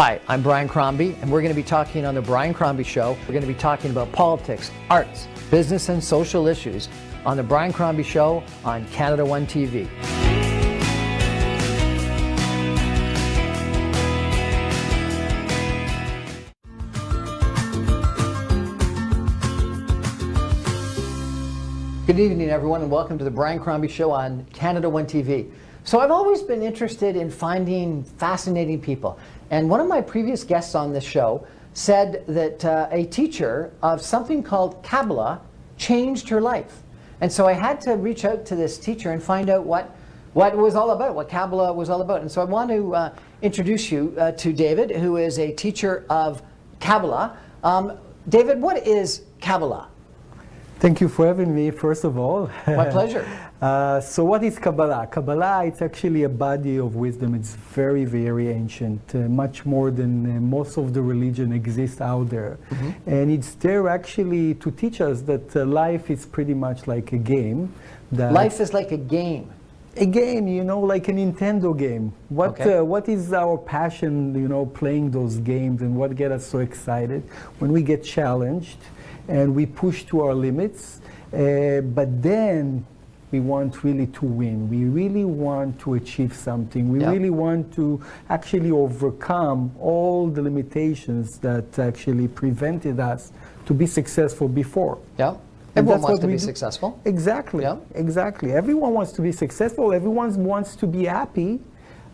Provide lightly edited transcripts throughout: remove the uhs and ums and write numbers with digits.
Hi, I'm Brian Crombie, and we're going to be talking on the Brian Crombie Show. We're going to be talking about politics, arts, business, and social issues on the Brian Crombie Show on Canada One TV. Good evening, everyone, and welcome to the Brian Crombie Show on Canada One TV. So I've always been interested in finding fascinating people. And one of my previous guests on this show said that a teacher of something called Kabbalah changed her life. And so I had to reach out to this teacher and find out what it was all about, what Kabbalah was all about. And so I want to introduce you to David, who is a teacher of Kabbalah. David, what is Kabbalah? Thank you for having me, first of all. My pleasure. So what is Kabbalah? Kabbalah, it's actually a body of wisdom. It's very, very ancient, much more than most of the religion exists out there. Mm-hmm. And it's there actually to teach us that life is pretty much like a game. Life is like a game. A game, you know, like a Nintendo game. What is our passion, you know, playing those games, and what gets us so excited? When we get challenged and we push to our limits, but then we want really to win. We really want to achieve something. We really want to actually overcome all the limitations that actually prevented us to be successful before. Yeah. Everyone wants to be successful. Exactly. Yeah. Exactly. Everyone wants to be successful. Everyone wants to be happy.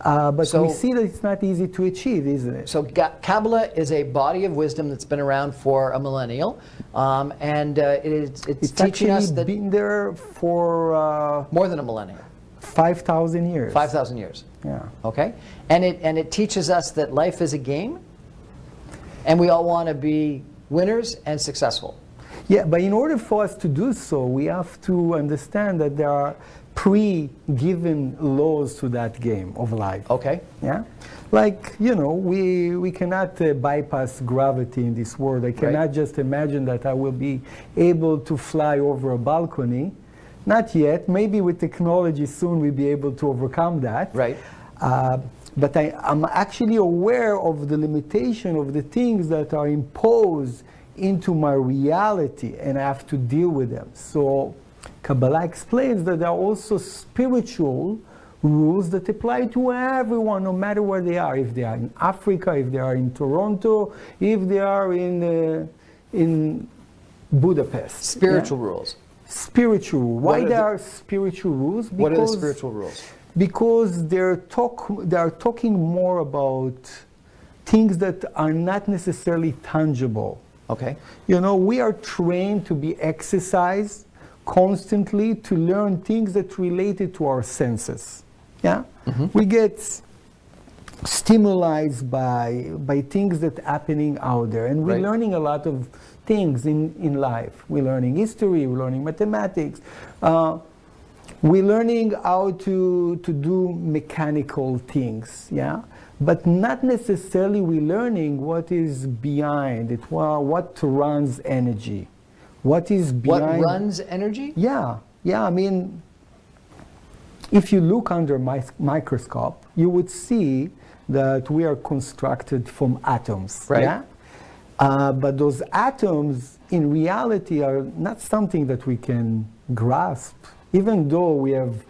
But we see that it's not easy to achieve, isn't it? So Kabbalah is a body of wisdom that's been around for a millennial, and it's teaching us that been there for more than a millennium. 5,000 years. 5,000 years. Yeah. Okay, and it teaches us that life is a game, and we all want to be winners and successful. Yeah, but in order for us to do so, we have to understand that there are pre-given laws to that game of life. Okay. Yeah? Like, you know, we cannot bypass gravity in this world. I cannot just imagine that I will be able to fly over a balcony. Not yet. Maybe with technology soon we'll be able to overcome that. Right. But I'm actually aware of the limitation of the things that are imposed into my reality, and I have to deal with them. So Kabbalah explains that there are also spiritual rules that apply to everyone, no matter where they are. If they are in Africa, if they are in Toronto, if they are in Budapest. Spiritual rules. Spiritual. Why there are spiritual rules? What are the spiritual rules? Because they are talking more about things that are not necessarily tangible. Okay. You know, we are trained to be exercised constantly to learn things that related to our senses. Yeah? Mm-hmm. We get stimulated by things that are happening out there, and we're learning a lot of things in life. We're learning history, we're learning mathematics, we're learning how to do mechanical things, yeah? But not necessarily we're learning what is behind it, what runs energy. What is behind... What runs energy? Yeah. I mean, if you look under microscope, you would see that we are constructed from atoms. Right. Yeah? But those atoms, in reality, are not something that we can grasp. Even though we have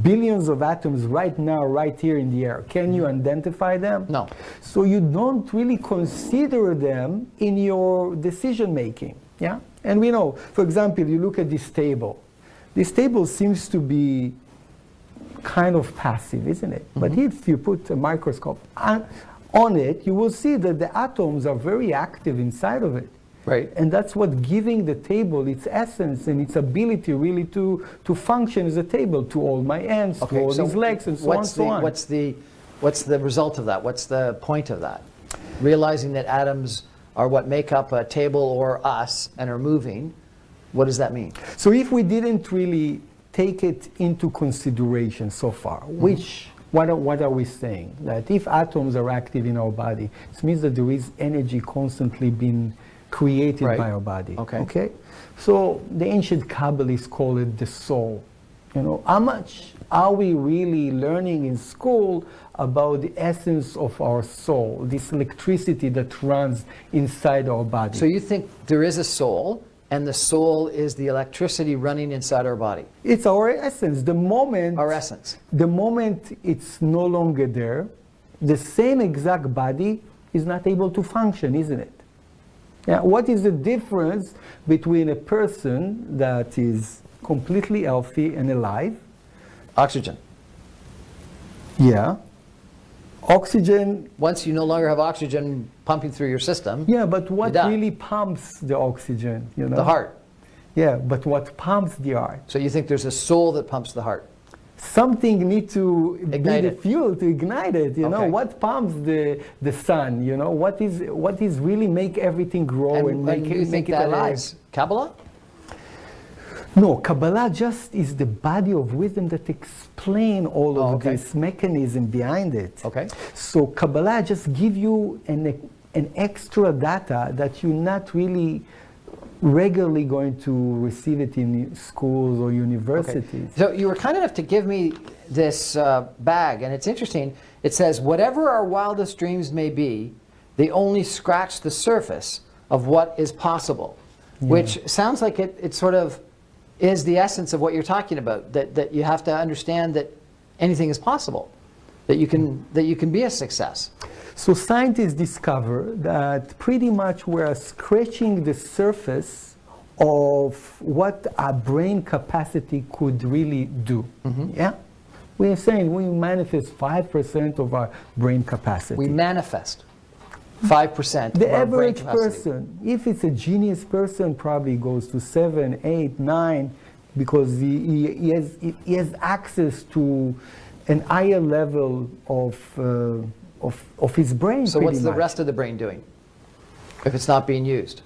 billions of atoms right now, right here in the air. Can you identify them? No. So you don't really consider them in your decision making. Yeah? And we know, for example, you look at this table. This table seems to be kind of passive, isn't it? Mm-hmm. But if you put a microscope on it, you will see that the atoms are very active inside of it. Right. And that's what giving the table its essence and its ability really to function as a table, to hold my hands, to hold these legs, and so on and so on. What's the result of that? What's the point of that? Realizing that atoms are what make up a table or us and are moving, what does that mean? So if we didn't really take it into consideration so far, what are we saying? That if atoms are active in our body, it means that there is energy constantly being created by our body. Okay. So the ancient Kabbalists call it the soul. You know, how much are we really learning in school about the essence of our soul, this electricity that runs inside our body? So you think there is a soul, and the soul is the electricity running inside our body? It's our essence. Our essence. The moment it's no longer there, the same exact body is not able to function, isn't it? Yeah. What is the difference between a person that is completely healthy and alive? Oxygen. Yeah. Oxygen. Once you no longer have oxygen pumping through your system. Yeah, but what die. really pumps the oxygen? You know? The heart. Yeah, but what pumps the heart? So you think there's a soul that pumps the heart? Something need to Ignite be it. the fuel to ignite it. You know, Okay. what pumps the sun? You know, what is really make everything grow and make you it think make it that alive? is Kabbalah? No, Kabbalah just is the body of wisdom that explain all of okay. this mechanism behind it. Okay. So Kabbalah just give you an extra data that you're not really regularly going to receive it in schools or universities. So you were kind enough to give me this bag, and it's interesting. It says, whatever our wildest dreams may be, they only scratch the surface of what is possible, which sounds like it sort of is the essence of what you're talking about, that you have to understand that anything is possible, that you can be a success. So scientists discover that pretty much we're scratching the surface of what our brain capacity could really do. Yeah? We are saying we manifest 5% of our brain capacity. We manifest 5% The of our brain average capacity. person, if it's a genius person, probably goes to 7, 8, 9, because he has access to an higher level of his brain. So what's the much. rest of the brain doing if it's not being used?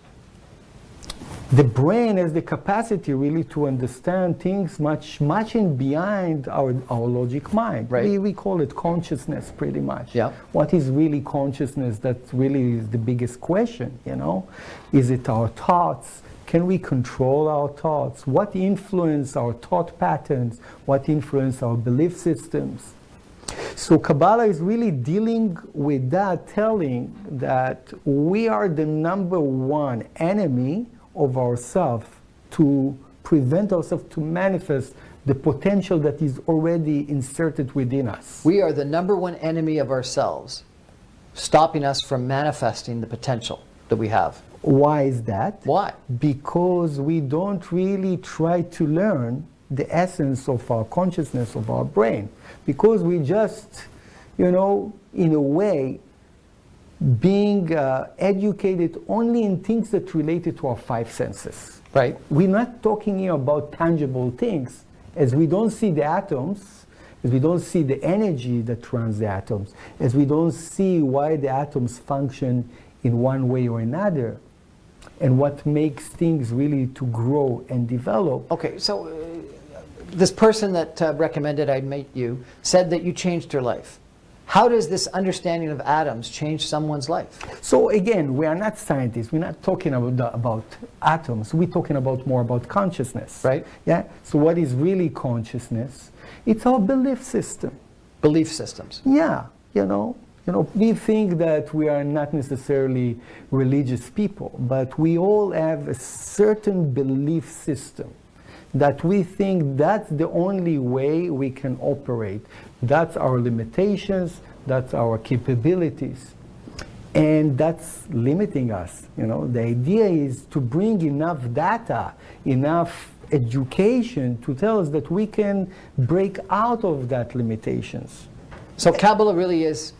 The brain has the capacity really to understand things much in behind our logic mind. Right. We call it consciousness pretty much. Yeah. What is really consciousness? That really is the biggest question, you know? Is it our thoughts? Can we control our thoughts? What influence our thought patterns? What influence our belief systems? So Kabbalah is really dealing with that, telling that we are the number one enemy of ourselves to prevent ourselves to manifest the potential that is already inserted within us. We are the number one enemy of ourselves, stopping us from manifesting the potential that we have. Why is that? Why? Because we don't really try to learn the essence of our consciousness, of our brain. Because we just, you know, in a way, being educated only in things that related to our 5 senses. Right. We're not talking here about tangible things, as we don't see the atoms, as we don't see the energy that runs the atoms, as we don't see why the atoms function in one way or another, and what makes things really to grow and develop. Okay, so this person that recommended I meet you said that you changed her life. How does this understanding of atoms change someone's life? So again, we are not scientists. We're not talking about atoms. We're talking more about consciousness. Right. Yeah. So what is really consciousness? It's our belief system. Belief systems. Yeah. You know, we think that we are not necessarily religious people, but we all have a certain belief system that we think that's the only way we can operate. That's our limitations, that's our capabilities. And that's limiting us. You know, the idea is to bring enough data, enough education to tell us that we can break out of that limitations. So Kabbalah really is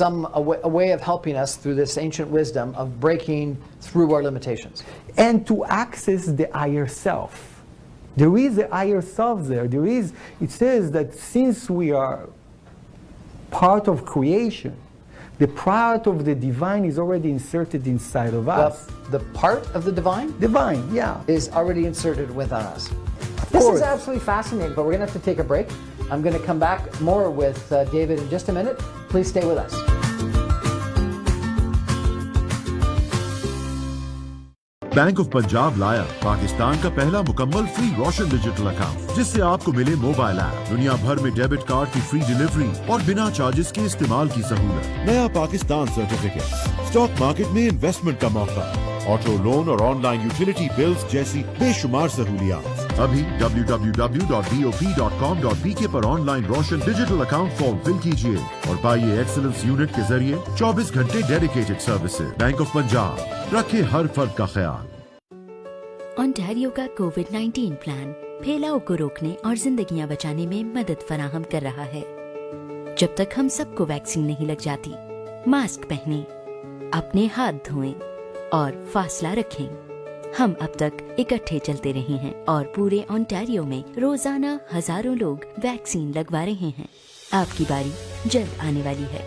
a way of helping us through this ancient wisdom of breaking through our limitations. And to access the higher self. There is a higher self there. It says that since we are part of creation, the part of the divine is already inserted inside of us. The part of the divine? Divine, yeah. Is already inserted within us. This is absolutely fascinating, but we're going to have to take a break. I'm going to come back more with David in just a minute. Please stay with us. Bank of Punjab लाया पाकिस्तान का पहला मुकम्मल free रोशन digital account, जिससे आपको मिले mobile app, दुनिया भर में डेबिट कार्ड की फ्री डिलीवरी और बिना चार्जेस के इस्तेमाल की सहूलत, नया पाकिस्तान सर्टिफिकेट, स्टॉक मार्केट में इन्वेस्टमेंट का मौका, ऑटो लोन और ऑनलाइन यूटिलिटी बिल्स जैसी बेशुमार सहूलियात। अभी www.bop.com.bk पर ऑनलाइन रोशन डिजिटल अकाउंट फॉर्म फिल कीजिए और पाइए एक्सीलेंस यूनिट के जरिए 24 घंटे dedicated services. Bank of Punjab, रखे हर फर्द का ख्याल। ओंटारियो का कोविड-19 प्लान फैलाव को रोकने और जिंदगियां बचाने में मदद फराहम कर रहा है। जब तक हम सबको वैक्सीन नहीं लग जाती, मास्क पहने, अपने हाथ धोएं और फासला रखें। हम अब तक इकट्ठे चलते रहे हैं और पूरे ओंटारियो में रोजाना हजारों लोग वैक्सीन लगवा रहे हैं। आपकी बारी जल्द आने वाली है।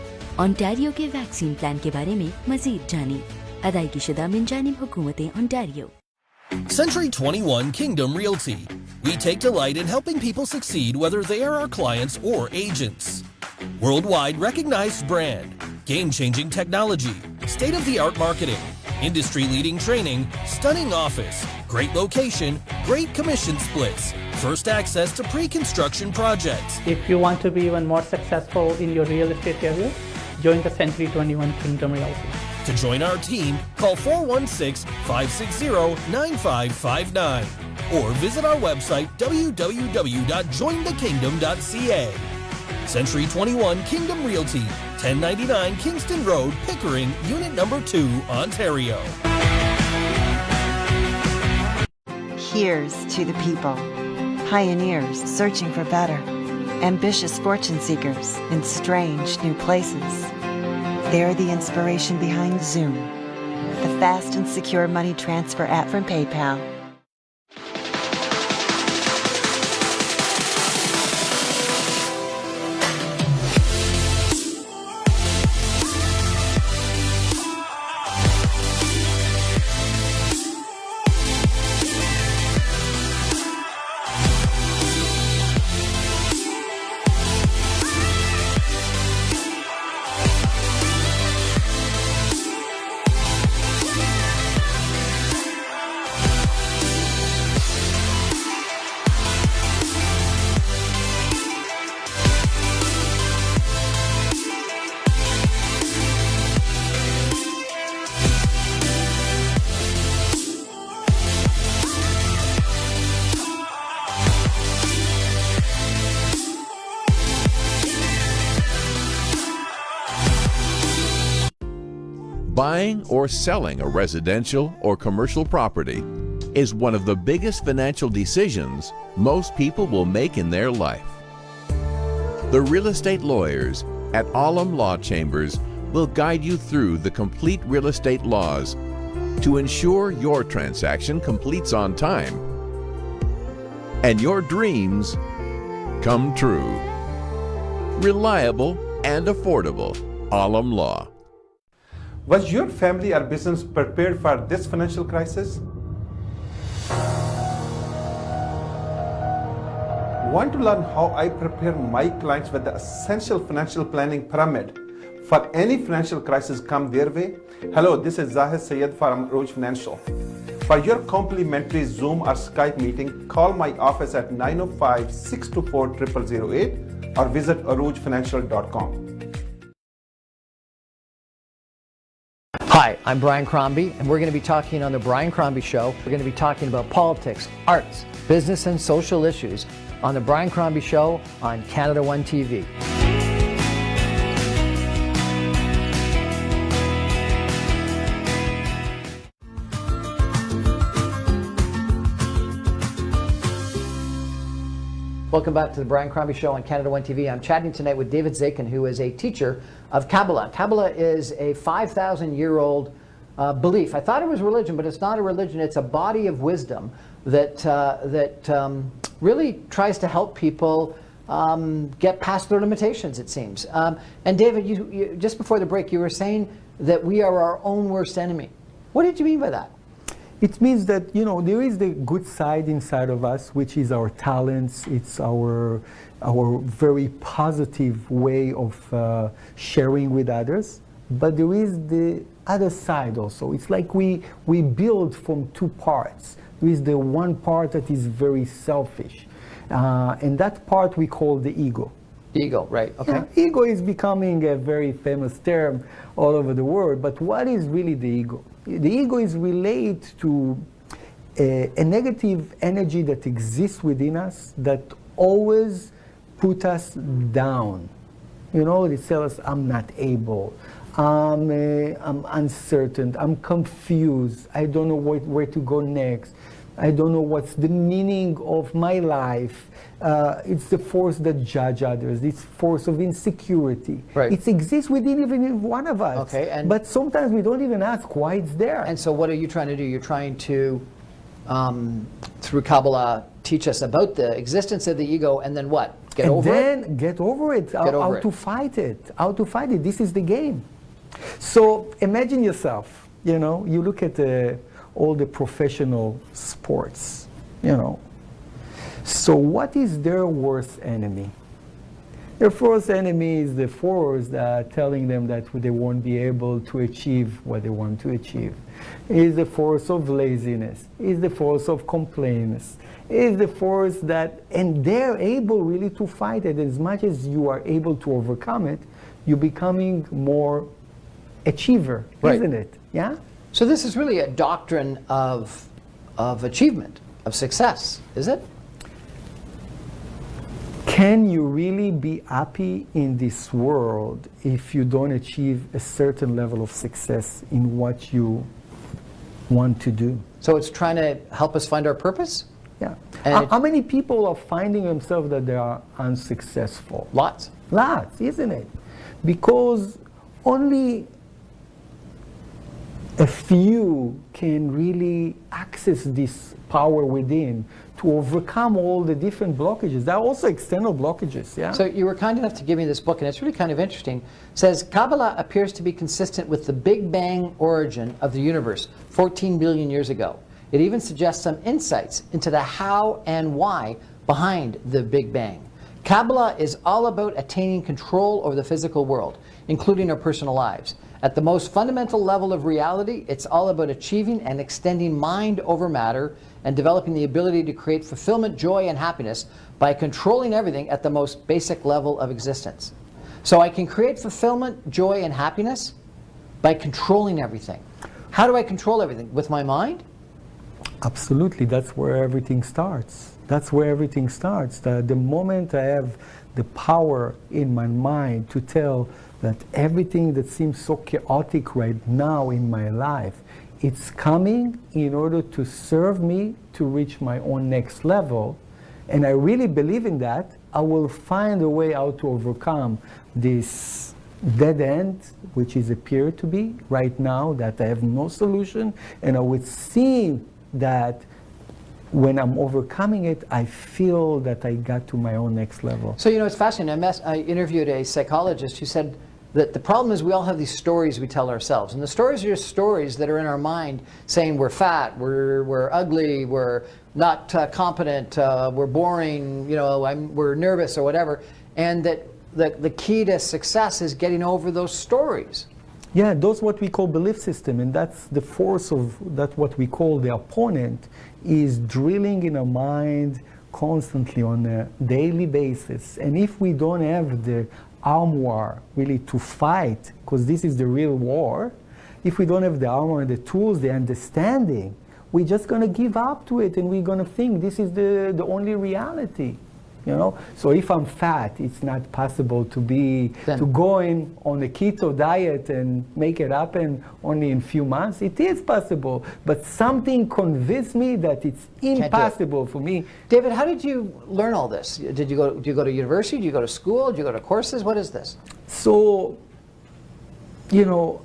ओंटारियो के वैक्सीन प्लान के बारे में मजीद जानें। अदायगी शुदा मिन जानिब हुकूमत Ontario. Century 21 Kingdom Realty. We take delight in helping people succeed whether they are our clients or agents. Worldwide recognized brand, game-changing technology, state-of-the-art marketing, industry-leading training, stunning office, great location, great commission splits, first access to pre-construction projects. If you want to be even more successful in your real estate area, join the Century 21 Kingdom Realty. To join our team, call 416-560-9559 or visit our website www.jointhekingdom.ca. Century 21 Kingdom Realty, 1099 Kingston Road, Pickering, Unit Number 2, Ontario. Here's to the people, pioneers searching for better, ambitious fortune seekers in strange new places. They're the inspiration behind Zoom, the fast and secure money transfer app from PayPal. Buying or selling a residential or commercial property is one of the biggest financial decisions most people will make in their life. The real estate lawyers at Alam Law Chambers will guide you through the complete real estate laws to ensure your transaction completes on time and your dreams come true. Reliable and affordable. Alam Law. Was your family or business prepared for this financial crisis? Want to learn how I prepare my clients with the essential financial planning pyramid for any financial crisis come their way? Hello, this is Zahid Sayed from Arooj Financial. For your complimentary Zoom or Skype meeting, call my office at 905-624-0008 or visit aroojfinancial.com. Hi, I'm Brian Crombie, and we're going to be talking on the Brian Crombie Show. We're going to be talking about politics, arts, business, and social issues on the Brian Crombie Show on Canada One TV. Welcome back to the Brian Crombie Show on Canada One TV. I'm chatting tonight with David Zakin, who is a teacher of Kabbalah. Kabbalah is a 5,000-year-old belief. I thought it was religion, but it's not a religion. It's a body of wisdom that really tries to help people get past their limitations, it seems. And David, you just before the break, you were saying that we are our own worst enemy. What did you mean by that? It means that, you know, there is the good side inside of us, which is our talents. It's our very positive way of sharing with others. But there is the other side also. It's like we build from two parts. There is the one part that is very selfish, and that part we call the ego. The ego, right, okay. Yeah, ego is becoming a very famous term all over the world, but what is really the ego? The ego is related to a negative energy that exists within us that always put us down. You know, they tell us, I'm not able, I'm uncertain, I'm confused, I don't know where to go next, I don't know what's the meaning of my life. It's the force that judge others, this force of insecurity. Right. It exists within even one of us. Okay, but sometimes we don't even ask why it's there. And so what are you trying to do? You're trying to, through Kabbalah, teach us about the existence of the ego, and then what? Get over it? And then get over it. How to fight it. How to fight it. This is the game. So imagine yourself, you know, you look at all the professional sports, you know. So what is their worst enemy? Their first enemy is the force that telling them that they won't be able to achieve what they want to achieve. Is the force of laziness. Is the force of complaints. Is the force that, and they're able really to fight it. As much as you are able to overcome it, you're becoming more achiever, right. Isn't it? Yeah? So this is really a doctrine of achievement, of success, is it? Can you really be happy in this world if you don't achieve a certain level of success in what you want to do? So it's trying to help us find our purpose? Yeah. And how many people are finding themselves that they are unsuccessful? Lots. Lots, isn't it? Because only a few can really access this power within to overcome all the different blockages. There are also external blockages, yeah? So you were kind enough to give me this book, and it's really kind of interesting. It says, Kabbalah appears to be consistent with the Big Bang origin of the universe 14 billion years ago. It even suggests some insights into the how and why behind the Big Bang. Kabbalah is all about attaining control over the physical world, including our personal lives. At the most fundamental level of reality, it's all about achieving and extending mind over matter and developing the ability to create fulfillment, joy, and happiness by controlling everything at the most basic level of existence. So I can create fulfillment, joy, and happiness by controlling everything. How do I control everything? With my mind? Absolutely. That's where everything starts. That's where everything starts. The moment I have the power in my mind to tell that everything that seems so chaotic right now in my life, it's coming in order to serve me to reach my own next level. And I really believe in that. I will find a way how to overcome this dead end, which is appear to be right now, that I have no solution. And I would see that when I'm overcoming it, I feel that I got to my own next level. So, you know, it's fascinating. I interviewed a psychologist who said that the problem is we all have these stories we tell ourselves. And the stories are just stories that are in our mind saying we're fat, we're ugly, we're not competent, we're boring, you know, we're nervous or whatever. And that the key to success is getting over those stories. Yeah, that's what we call belief system, and that's the force of that. What we call the opponent is drilling in our mind constantly on a daily basis. And if we don't have the armor really to fight, because this is the real war, if we don't have the armor and the tools, the understanding, we're just going to give up to it, and we're going to think this is the only reality. You know, so if I'm fat, it's not possible to go in on a keto diet and make it happen only in a few months. It is possible, but something convinced me that it's impossible for me. David, how did you learn all this? Do you go to university? Do you go to school? Do you go to courses? What is this? So, you know,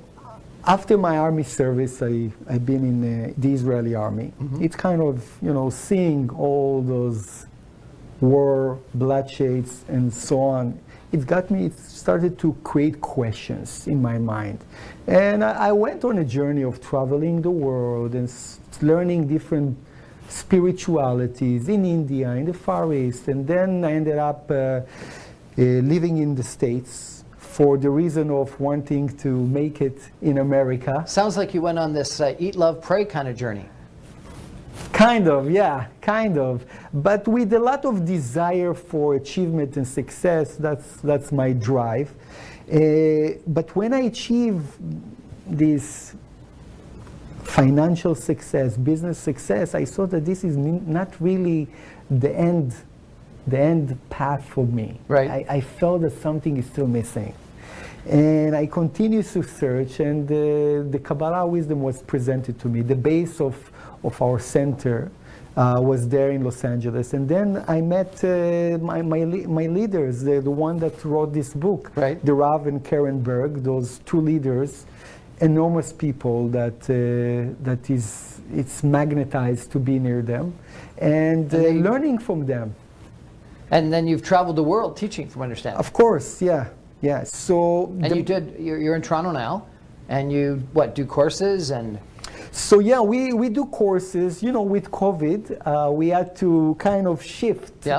after my army service, I've been in the Israeli army. Mm-hmm. It's kind of, you know, seeing all those war, bloodsheds, and so on. It started to create questions in my mind. And I went on a journey of traveling the world and learning different spiritualities in India, in the Far East, and then I ended up living in the States for the reason of wanting to make it in America. Sounds like you went on this eat, love, pray kind of journey. Kind of, yeah, kind of. But with a lot of desire for achievement and success, that's my drive. But when I achieve this financial success, business success, I saw that this is not really the end path for me. Right. I felt that something is still missing. And I continued to search, and the Kabbalah wisdom was presented to me. The base of our center was there in Los Angeles. And then I met my leaders, the one that wrote this book, right. the Rav and Karen Berg, those two leaders, enormous people that it's magnetized to be near them, and learning from them. And then you've traveled the world teaching, from what I understand. Of course, yeah. Yeah, so... And you're in Toronto now, and you, do courses and... So yeah, we do courses. With COVID, we had to kind of shift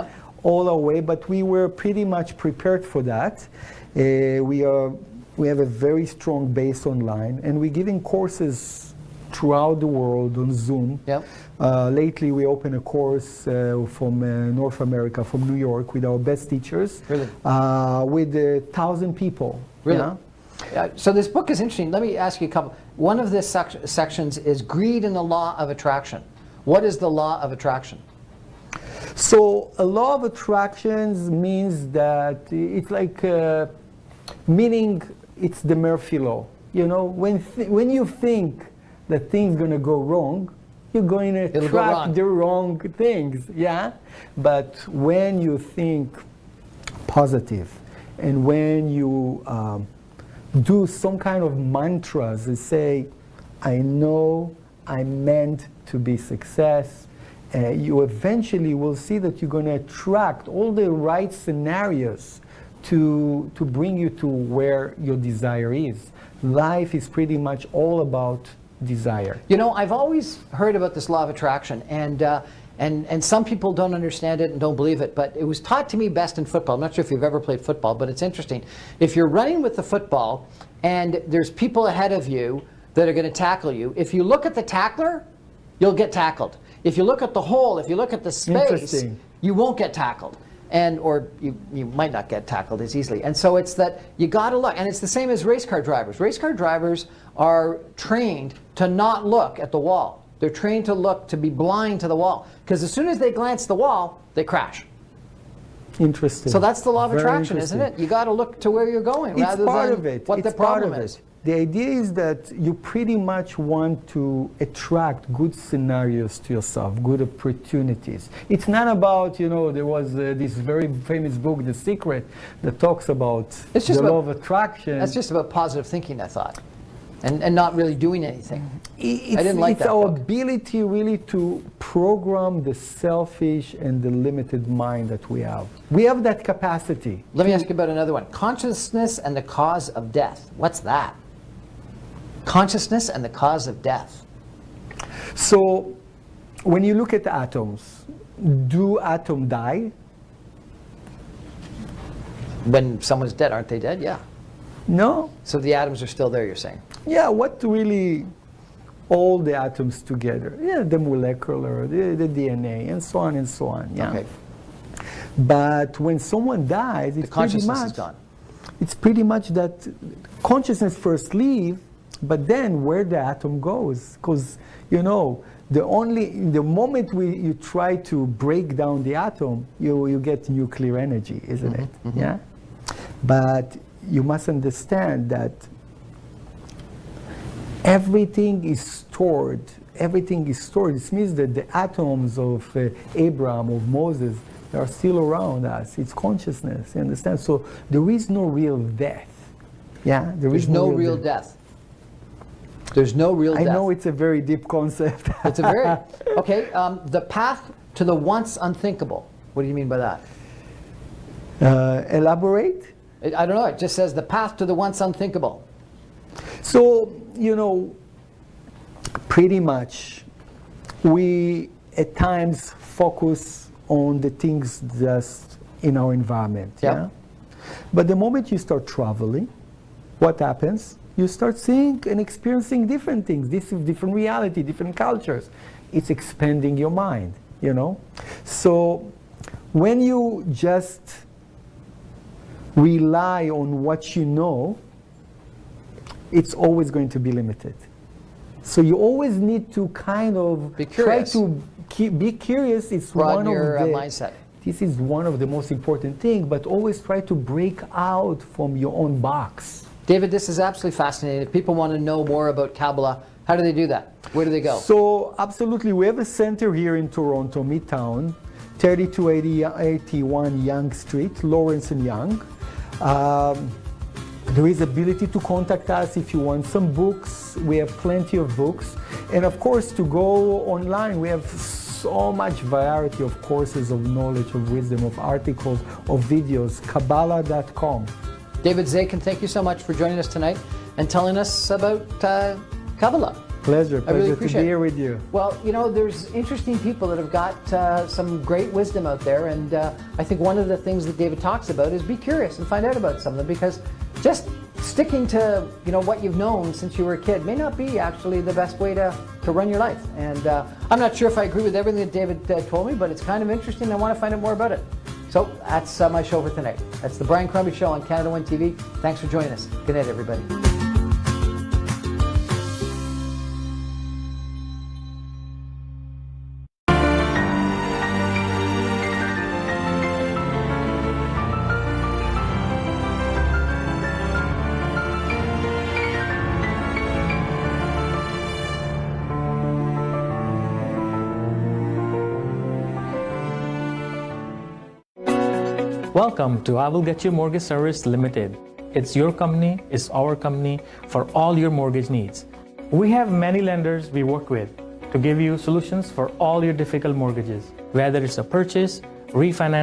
all our way, but we were pretty much prepared for that. We have a very strong base online, and we're giving courses throughout the world on Zoom. Yep. Lately, we opened a course from North America, from New York, with our best teachers. Really? With 1,000 people. Really? Yeah? So this book is interesting. Let me ask you a couple. One of the sections is greed and the law of attraction. What is the law of attraction? So a law of attractions means that it's like, meaning it's the Murphy law. When you think that things going to go wrong, you're going to attract the wrong things, yeah? But when you think positive, and when you do some kind of mantras and say, I know I'm meant to be success, you eventually will see that you're going to attract all the right scenarios to bring you to where your desire is. Life is pretty much all about desire. I've always heard about this law of attraction, and some people don't understand it and don't believe it, but it was taught to me best in football. I'm not sure if you've ever played football, but it's interesting. If you're running with the football and there's people ahead of you that are going to tackle you, if you look at the tackler, you'll get tackled. If you look at the hole, if you look at the space, you won't get tackled. Or you might not get tackled as easily. And so it's that you got to look. And it's the same as race car drivers. Race car drivers are trained to not look at the wall. They're trained to be blind to the wall. Because as soon as they glance the wall, they crash. Interesting. So that's the law of attraction, isn't it? You got to look to where you're going rather than what the problem is. The idea is that you pretty much want to attract good scenarios to yourself, good opportunities. It's not about, there was this very famous book, The Secret, that talks about the law of attraction. That's just about positive thinking, I thought, and not really doing anything. I didn't like that It's our book. ability really to program the selfish and the limited mind that we have. We have that capacity. Let me ask you about another one. Consciousness and the cause of death. What's that? Consciousness and the cause of death. So, when you look at atoms, do atoms die? When someone's dead, aren't they dead? Yeah. No. So the atoms are still there, you're saying? Yeah, what really all the atoms together? Yeah, the molecular, the DNA, and so on and so on. Yeah. Okay. But when someone dies, the consciousness is gone. It's pretty much that consciousness first leaves, but then where the atom goes, because the moment you try to break down the atom, you get nuclear energy, isn't it? Mm-hmm. Yeah. But you must understand that everything is stored. Everything is stored. This means that the atoms of Abraham, of Moses, are still around us. It's consciousness. You understand? So there is no real death. Yeah. There's no real death. There's no real death. I know it's a very deep concept. It's a very... Okay, the path to the once unthinkable. What do you mean by that? Elaborate? I don't know. It just says the path to the once unthinkable. So, pretty much we at times focus on the things just in our environment. Yep. Yeah. But the moment you start traveling, what happens? You start seeing and experiencing different things. This is different reality, different cultures. It's expanding your mind, you know? So when you just rely on what you know, it's always going to be limited. So you always need to kind of try to be curious. It's broaden one your of the mindset. This is one of the most important things, but always try to break out from your own box. David, this is absolutely fascinating. If people want to know more about Kabbalah, how do they do that? Where do they go? So absolutely, we have a center here in Toronto, Midtown, 3281 Yonge Street, Lawrence and Yonge. There is ability to contact us if you want some books. We have plenty of books. And of course, to go online, we have so much variety of courses of knowledge, of wisdom, of articles, of videos, Kabbalah.com. David Zakin, thank you so much for joining us tonight and telling us about Kabbalah. Pleasure really to be here with you. Well, you know, there's interesting people that have got some great wisdom out there, and I think one of the things that David talks about is be curious and find out about something, because just sticking to, you know, what you've known since you were a kid may not be actually the best way to run your life. And I'm not sure if I agree with everything that David told me, but it's kind of interesting. I want to find out more about it. So that's my show for tonight. That's the Brian Crombie Show on Canada One TV. Thanks for joining us. Good night, everybody. Welcome to I Will Get You Mortgage Service Limited. It's your company, it's our company for all your mortgage needs. We have many lenders we work with to give you solutions for all your difficult mortgages, whether it's a purchase, refinance,